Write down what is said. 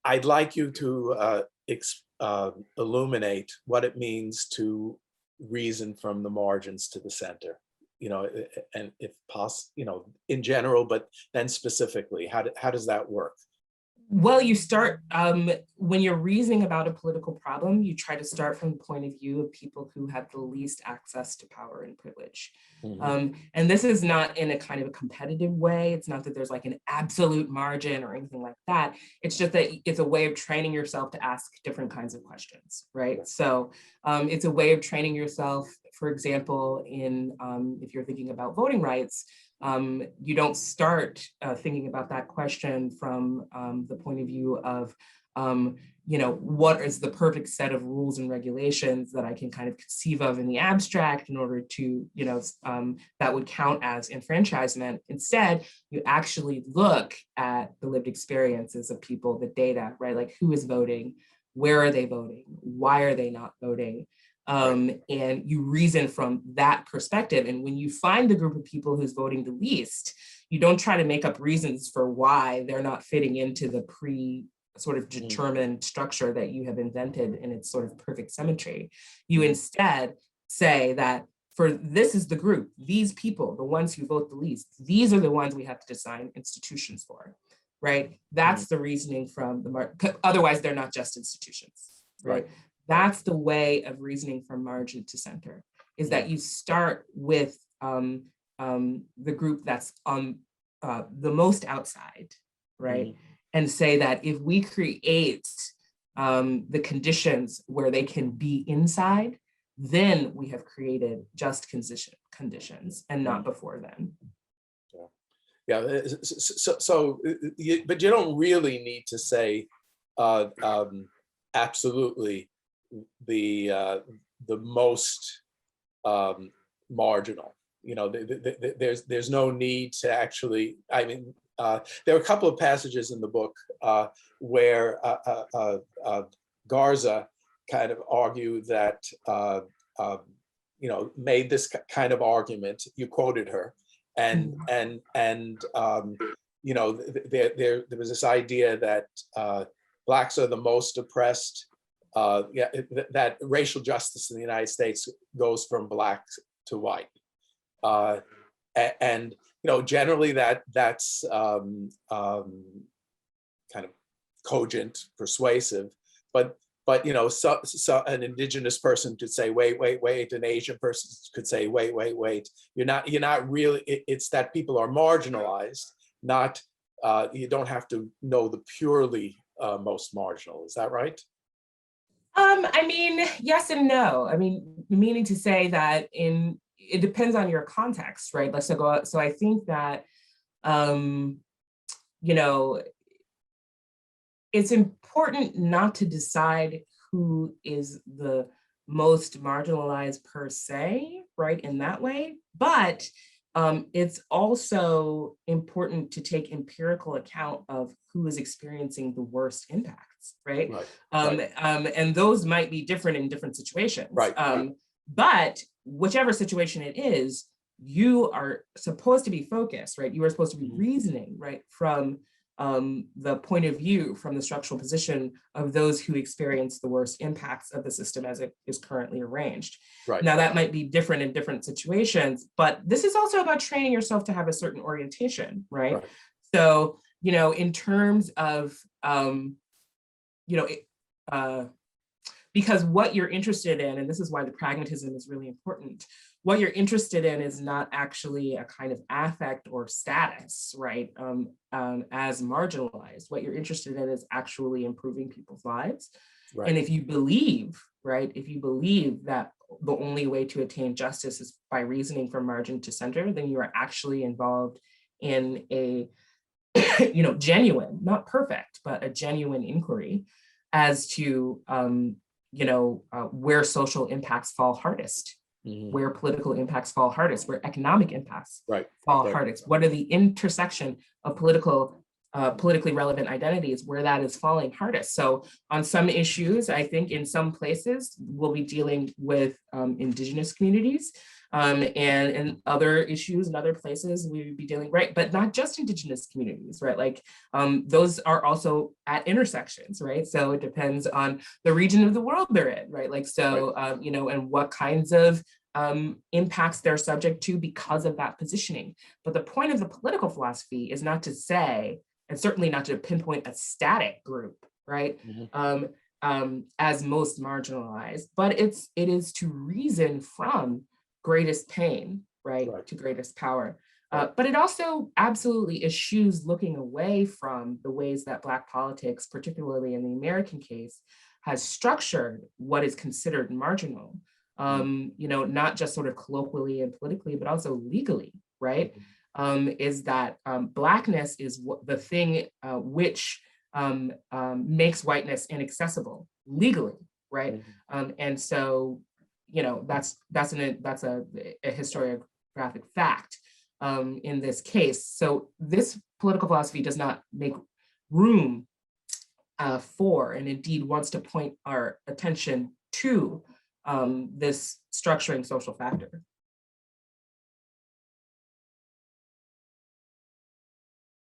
I'd like you to illuminate what it means to reason from the margins to the center, and if possible, in general, but then specifically, how does that work? Well, you start, when you're reasoning about a political problem, you try to start from the point of view of people who have the least access to power and privilege. Mm-hmm. And this is not in a kind of a competitive way. It's not that there's like an absolute margin or anything like that. It's just that it's a way of training yourself to ask different kinds of questions, right? So it's a way of training yourself, for example, if you're thinking about voting rights, you don't start thinking about that question from the point of view of, what is the perfect set of rules and regulations that I can kind of conceive of in the abstract in order to, that would count as enfranchisement. Instead, you actually look at the lived experiences of people, the data, right? Like who is voting, where are they voting, why are they not voting? And you reason from that perspective. And when you find the group of people who's voting the least, you don't try to make up reasons for why they're not fitting into the sort of determined structure that you have invented in its sort of perfect symmetry. You instead say that this is the group, these people, the ones who vote the least, these are the ones we have to design institutions for, right? That's the reasoning from otherwise they're not just institutions, right? That's the way of reasoning from margin to center, is that you start with the group that's on the most outside, right? And say that if we create the conditions where they can be inside, then we have created just conditions and not before then. Yeah. But you don't really need to say absolutely the most marginal. There's no need to actually. I mean, there are a couple of passages in the book where Garza kind of argued that made this kind of argument. You quoted her, and there was this idea that Blacks are the most oppressed. That racial justice in the United States goes from Black to white, and generally that's kind of cogent, persuasive, but so an indigenous person could say wait, an Asian person could say wait. You're not really. It's that people are marginalized, not you don't have to know the purely most marginal. Is that right? I mean, yes and no. I mean, meaning to say that it depends on your context, right? So I think that, it's important not to decide who is the most marginalized per se, right, in that way, but it's also important to take empirical account of who is experiencing the worst impacts, right? And those might be different in different situations. But whichever situation it is, you are supposed to be focused, right? You are supposed to be reasoning, right, from the point of view, from the structural position of those who experience the worst impacts of the system as it is currently arranged. Now, that might be different in different situations, but this is also about training yourself to have a certain orientation, right? So, in terms of, because what you're interested in, and this is why the pragmatism is really important, what you're interested in is not actually a kind of affect or status, right, as marginalized. What you're interested in is actually improving people's lives. And if you believe, right, that the only way to attain justice is by reasoning from margin to center, then you are actually involved in a, genuine, not perfect, but a genuine inquiry as to, where social impacts fall hardest, where political impacts fall hardest, where economic impacts fall hardest. What are the intersection of politically relevant identities where that is falling hardest? So on some issues, I think in some places, we'll be dealing with indigenous communities. and other issues and other places we would be dealing, right? But not just Indigenous communities, right? Like those are also at intersections, right? So it depends on the region of the world they're in, right? Like, so, you know, and what kinds of impacts they're subject to because of that positioning. But the point of the political philosophy is not to say, and certainly not to pinpoint a static group, right? As most marginalized, but it is to reason from greatest pain, right, to greatest power. But it also absolutely eschews looking away from the ways that Black politics, particularly in the American case, has structured what is considered marginal, you know, not just sort of colloquially and politically, but also legally, right? Is that Blackness is the thing which makes whiteness inaccessible legally, right? And so, you know, that's a historiographic fact in this case. So this political philosophy does not make room for, and indeed wants to point our attention to this structuring social factor.